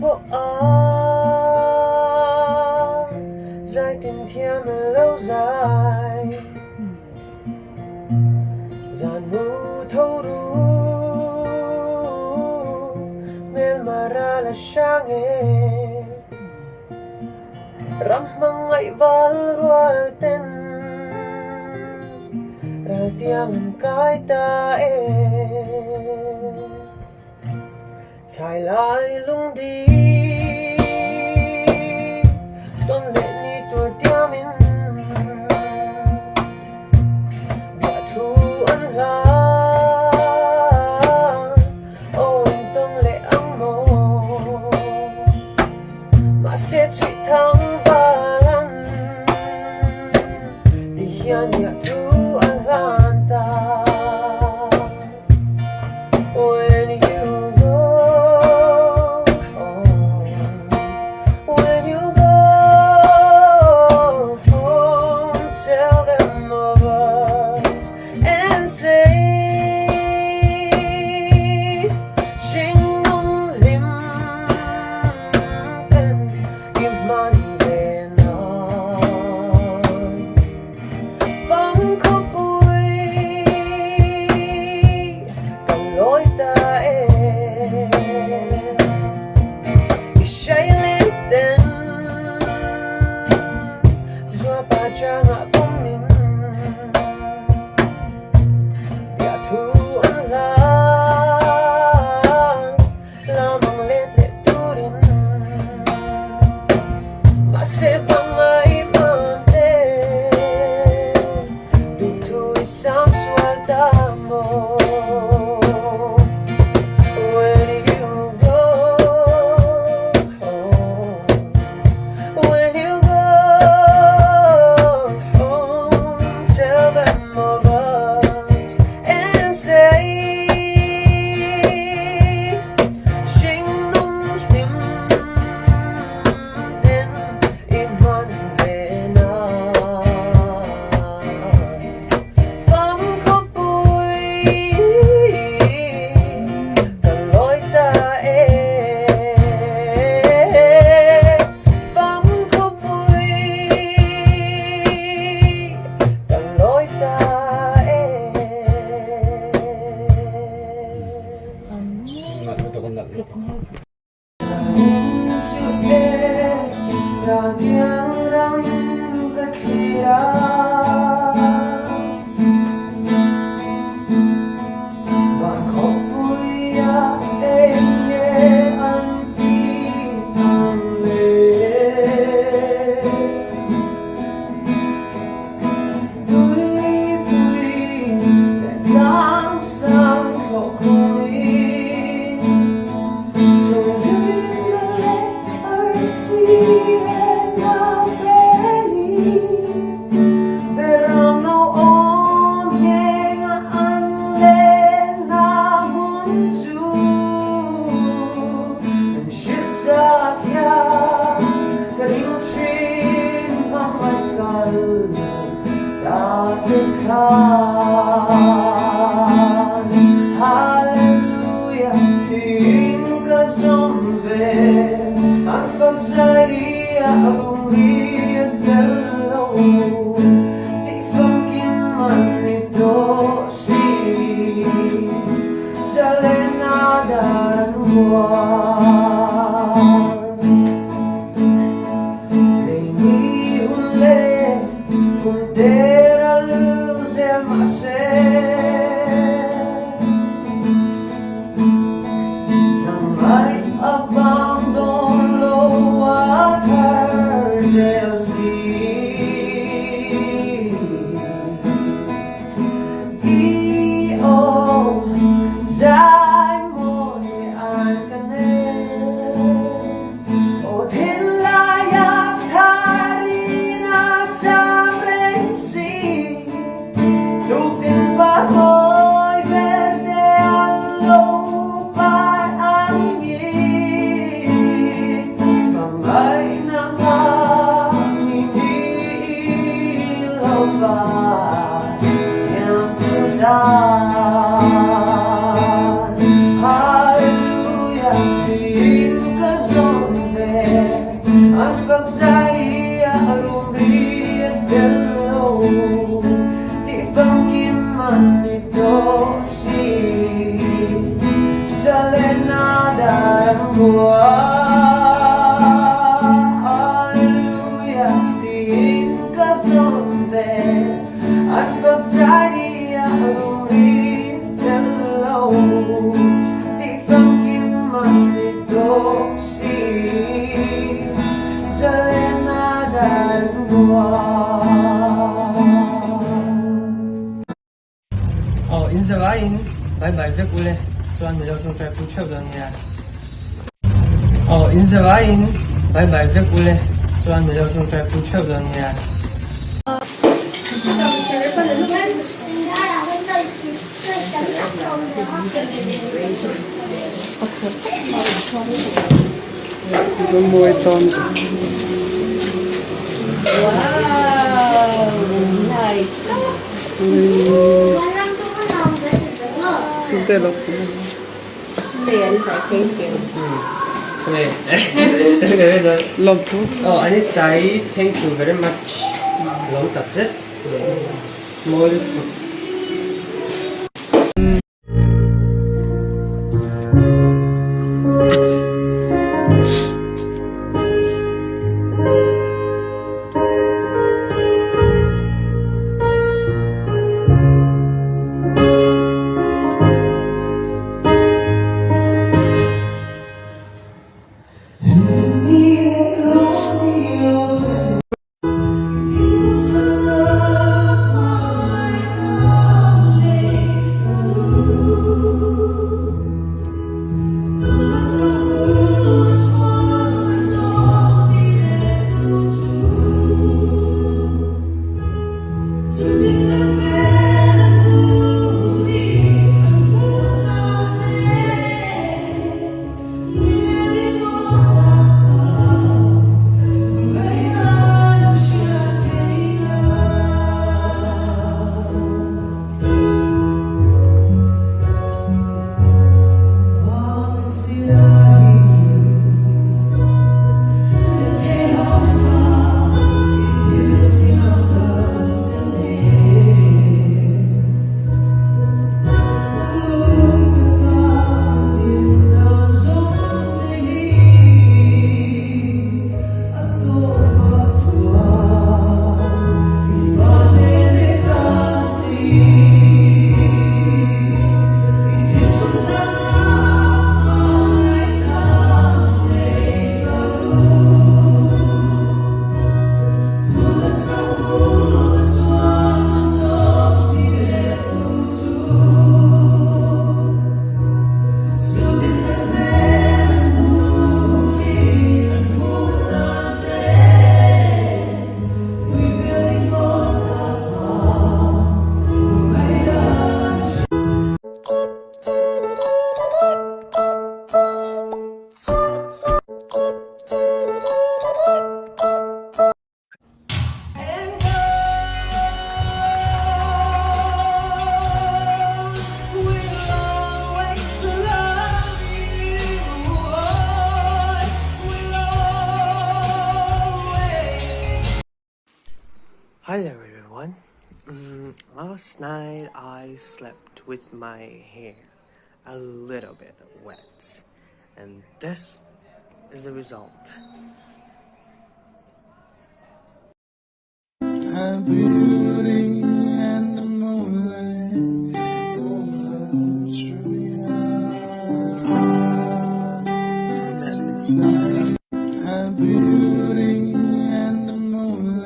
bộ dài tình thiêm lâu dài giàn mù thâu đủ mel mara là sang ram mang ngay val rual ten ra tiang kai ta chạy lại lung đi tôn lệ ni tuổi tia min và thu ăn la ôi tôn lệ ấm mồ mà sẽ chỉ thắng và lăn thì hiện nhà thu ăn lan ta. When you go, when you go home, tell them of us and say, Shingon lim ten iman vena, phong khóc bụi cần lối ta ishay lên tên doa pa cha ngạ bom min ya thu an la mang let le turin ma se pangay mante tu thu isam suelta mo. When you go home, when you go home, tell them of us and say, Shingon lim ten iman vena, phong khóc bụi cần lối ta phong khóc bụi cần lối ta ra tiếng răng cất khi ra và khóc vui em nhé anh đi thằng lệ tuổi để đáng sang khóc vui rồi Hallelujah, tin ca som về anh vẫn sai đi ông đi lâu thì không kim man ito si sa lena darwa ni ule kung tera luz el mas in sa vain, bye việc ule, chuan mi lo chung trai pu cheu dang ya. In sa vain, bye việc ule, chuan mi lo chung trai pu cheu dang ya. One more time. Wow, nice. Say yes, I thank you. Lampu. 아니 say thank you very much. Long that's it. More. Hi there everyone. Last night I slept with my hair a little bit wet, and this is the result. Her beauty and the moonlight overthrew you. Her beauty and the moonlight.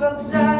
folks are